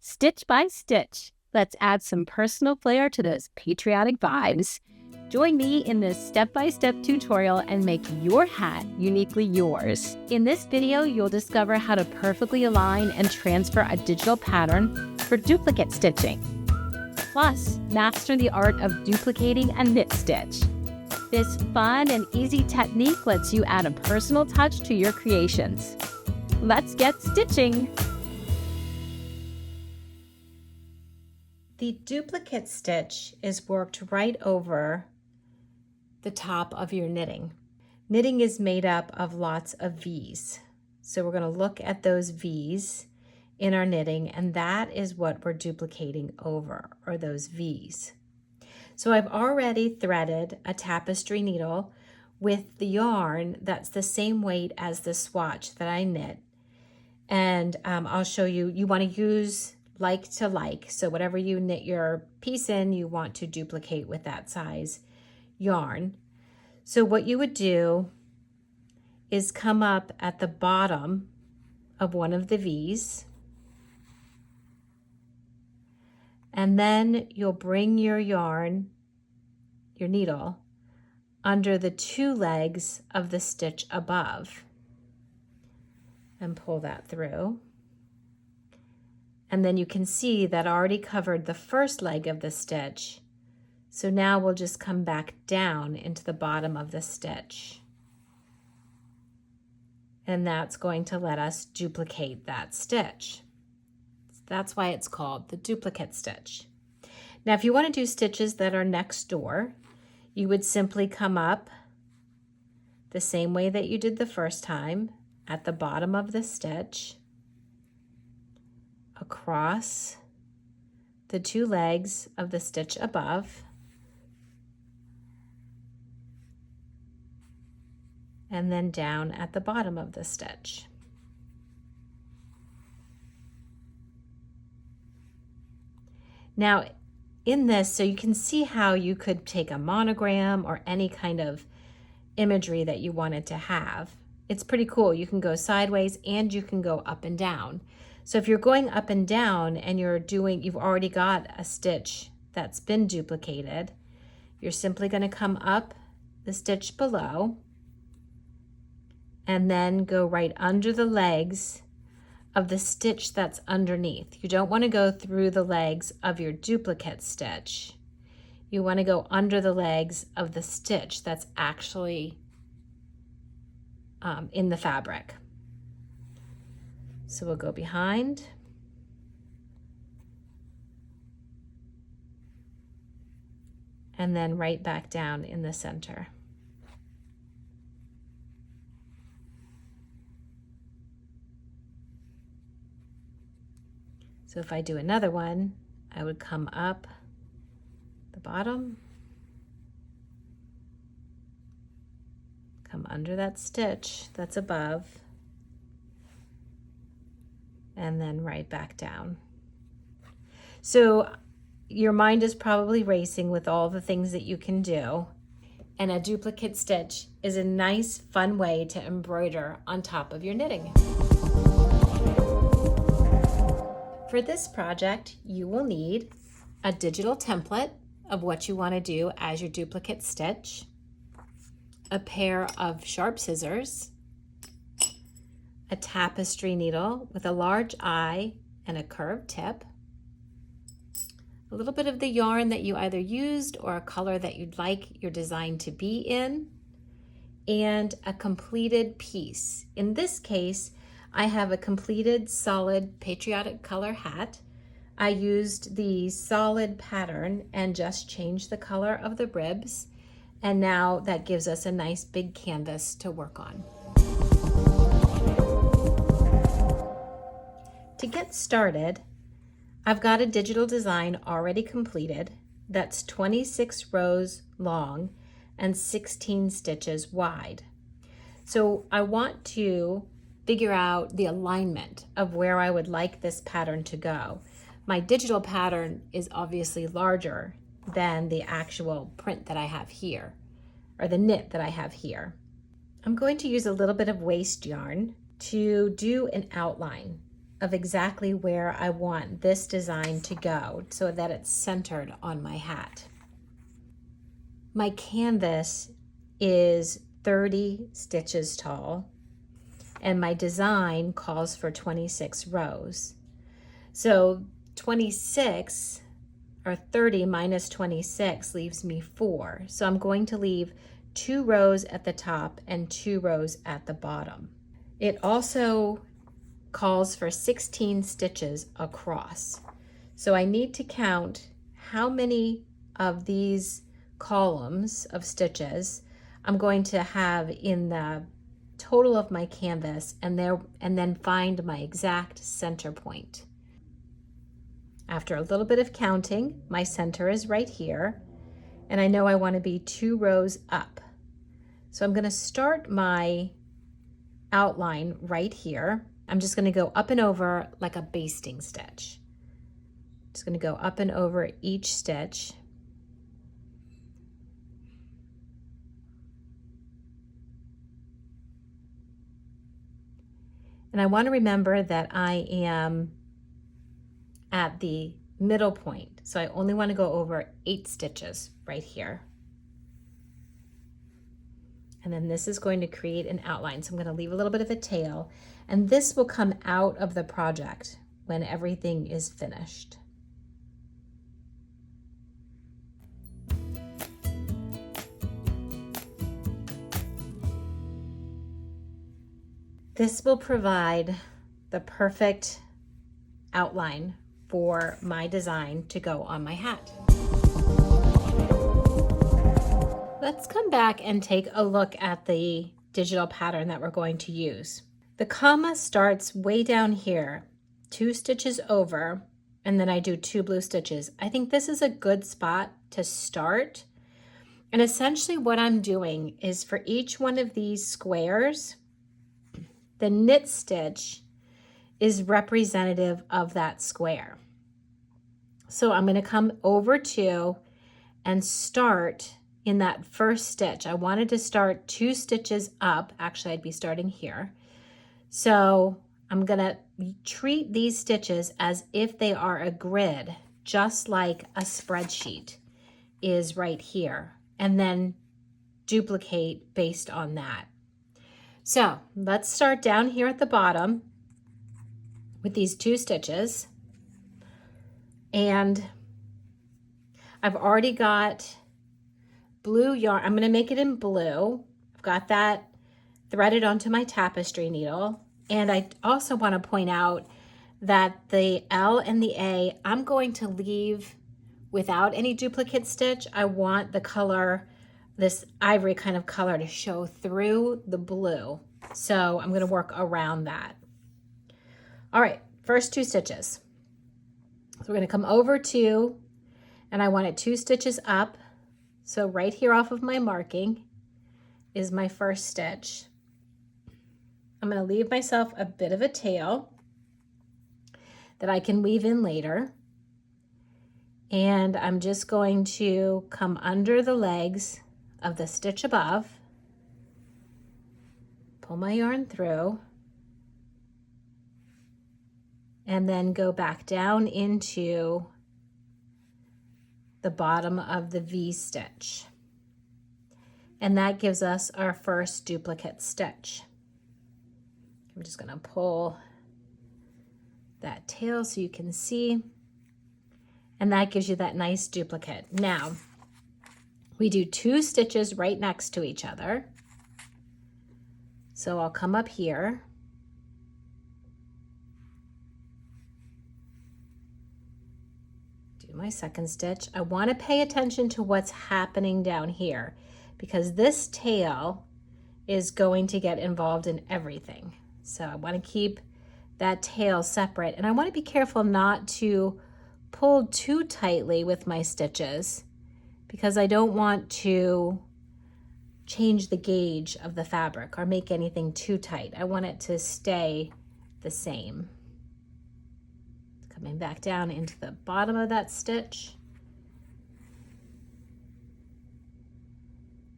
Stitch by stitch, let's add some personal flair to those patriotic vibes. Join me in this step-by-step tutorial and make your hat uniquely yours. In this video, you'll discover how to perfectly align and transfer a digital pattern for duplicate stitching. Plus, master the art of duplicating a knit stitch. This fun and easy technique lets you add a personal touch to your creations. Let's get stitching! The duplicate stitch is worked right over the top of your knitting. Knitting is made up of lots of V's. So we're going to look at those V's in our knitting, and that is what we're duplicating over, or those V's. So I've already threaded a tapestry needle with the yarn that's the same weight as the swatch that I knit. And I'll show you, you want to use like to like. So whatever you knit your piece in, you want to duplicate with that size yarn. So what you would do is come up at the bottom of one of the V's, and then you'll bring your yarn, your needle, under the two legs of the stitch above and pull that through. And then you can see that already covered the first leg of the stitch. So now we'll just come back down into the bottom of the stitch. And that's going to let us duplicate that stitch. That's why it's called the duplicate stitch. Now, if you want to do stitches that are next door, you would simply come up the same way that you did the first time at the bottom of the stitch, across the two legs of the stitch above, and then down at the bottom of the stitch. Now in this, so you can see how you could take a monogram or any kind of imagery that you wanted to have. It's pretty cool. You can go sideways and you can go up and down. So if you're going up and down and you've already got a stitch that's been duplicated, you're simply going to come up the stitch below and then go right under the legs of the stitch that's underneath. You don't want to go through the legs of your duplicate stitch. You want to go under the legs of the stitch that's actually in the fabric. So we'll go behind, and then right back down in the center. So if I do another one, I would come up the bottom, come under that stitch that's above, and then right back down. So your mind is probably racing with all the things that you can do, and a duplicate stitch is a nice, fun way to embroider on top of your knitting. For this project, you will need a digital template of what you want to do as your duplicate stitch, a pair of sharp scissors, a tapestry needle with a large eye and a curved tip, a little bit of the yarn that you either used or a color that you'd like your design to be in, and a completed piece. In this case, I have a completed solid patriotic color hat. I used the solid pattern and just changed the color of the ribs, and now that gives us a nice big canvas to work on. To get started, I've got a digital design already completed that's 26 rows long and 16 stitches wide. So I want to figure out the alignment of where I would like this pattern to go. My digital pattern is obviously larger than the actual print that I have here, or the knit that I have here. I'm going to use a little bit of waste yarn to do an outline of exactly where I want this design to go so that it's centered on my hat. My canvas is 30 stitches tall, and my design calls for 26 rows. So 26 or 30 minus 26 leaves me 4. So I'm going to leave 2 rows at the top and 2 rows at the bottom. It also calls for 16 stitches across. So I need to count how many of these columns of stitches I'm going to have in the total of my canvas, and then find my exact center point. After a little bit of counting, my center is right here, and I know I want to be 2 rows up. So I'm going to start my outline right here. I'm just going to go up and over like a basting stitch. Just going to go up and over each stitch. And I want to remember that I am at the middle point. So I only want to go over 8 stitches right here. And then this is going to create an outline. So I'm going to leave a little bit of a tail, and this will come out of the project when everything is finished. This will provide the perfect outline for my design to go on my hat. Let's come back and take a look at the digital pattern that we're going to use. The comma starts way down here, 2 stitches over, and then I do 2 blue stitches. I think this is a good spot to start. And essentially what I'm doing is for each one of these squares, the knit stitch is representative of that square. So I'm going to come over 2 and start in that first stitch. I wanted to start 2 stitches up. Actually, I'd be starting here. So I'm going to treat these stitches as if they are a grid, just like a spreadsheet is right here, and then duplicate based on that. So let's start down here at the bottom with these 2 stitches. And I've already got blue yarn. I'm going to make it in blue. I've got that threaded onto my tapestry needle. And I also want to point out that the L and the A, I'm going to leave without any duplicate stitch. I want the color, this ivory kind of color, to show through the blue. So I'm going to work around that. All right, first 2 stitches. So we're going to come over 2, and I want it 2 stitches up. So right here off of my marking is my first stitch. I'm going to leave myself a bit of a tail that I can weave in later. And I'm just going to come under the legs of the stitch above, pull my yarn through, and then go back down into the bottom of the V stitch. And that gives us our first duplicate stitch. I'm just going to pull that tail so you can see, and that gives you that nice duplicate. Now we do 2 stitches right next to each other. So I'll come up here, do my second stitch. I want to pay attention to what's happening down here, because this tail is going to get involved in everything. So I want to keep that tail separate, and I want to be careful not to pull too tightly with my stitches, because I don't want to change the gauge of the fabric or make anything too tight. I want it to stay the same. Coming back down into the bottom of that stitch.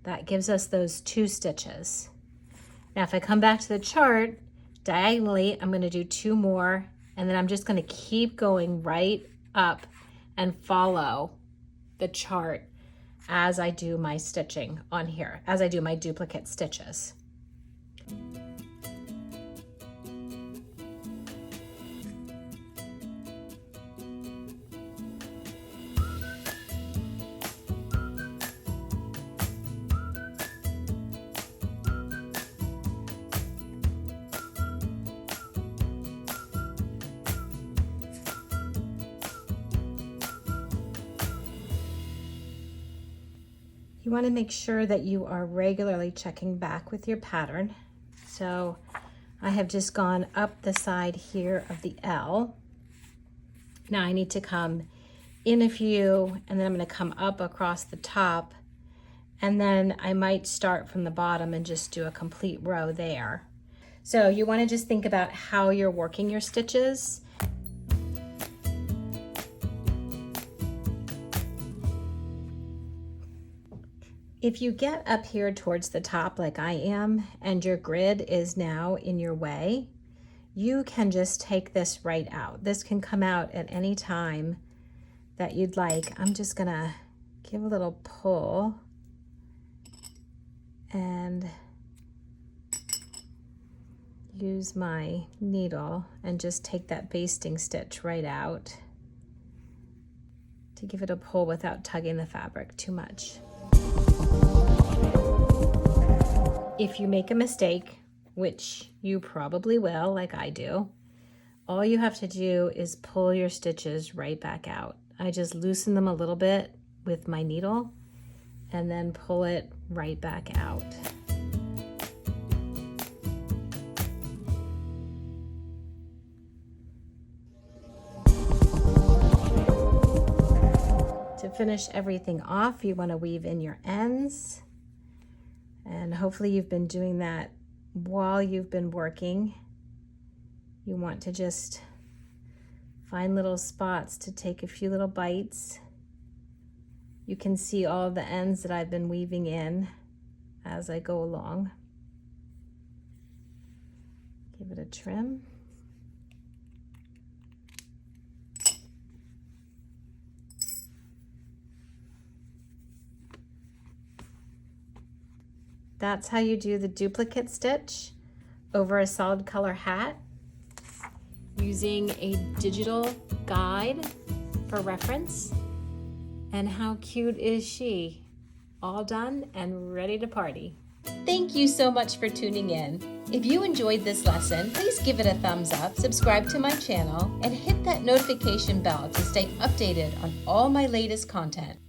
That gives us those 2 stitches. Now if I come back to the chart, diagonally, I'm going to do 2 more And then I'm just going to keep going right up and follow the chart as I do my stitching on here, as I do my duplicate stitches. You want to make sure that you are regularly checking back with your pattern. So I have just gone up the side here of the L. Now I need to come in a few, and then I'm going to come up across the top, and then I might start from the bottom and just do a complete row there. So you want to just think about how you're working your stitches. If you get up here towards the top like I am, and your grid is now in your way, you can just take this right out. This can come out at any time that you'd like. I'm just gonna give a little pull and use my needle and just take that basting stitch right out to give it a pull without tugging the fabric too much. If you make a mistake, which you probably will, like I do, all you have to do is pull your stitches right back out. I just loosen them a little bit with my needle and then pull it right back out. To finish everything off, you want to weave in your ends. And hopefully you've been doing that while you've been working. You want to just find little spots to take a few little bites. You can see all the ends that I've been weaving in as I go along. Give it a trim. That's how you do the duplicate stitch over a solid color hat using a digital guide for reference. And how cute is she? All done and ready to party. Thank you so much for tuning in. If you enjoyed this lesson, please give it a thumbs up, subscribe to my channel, and hit that notification bell to stay updated on all my latest content.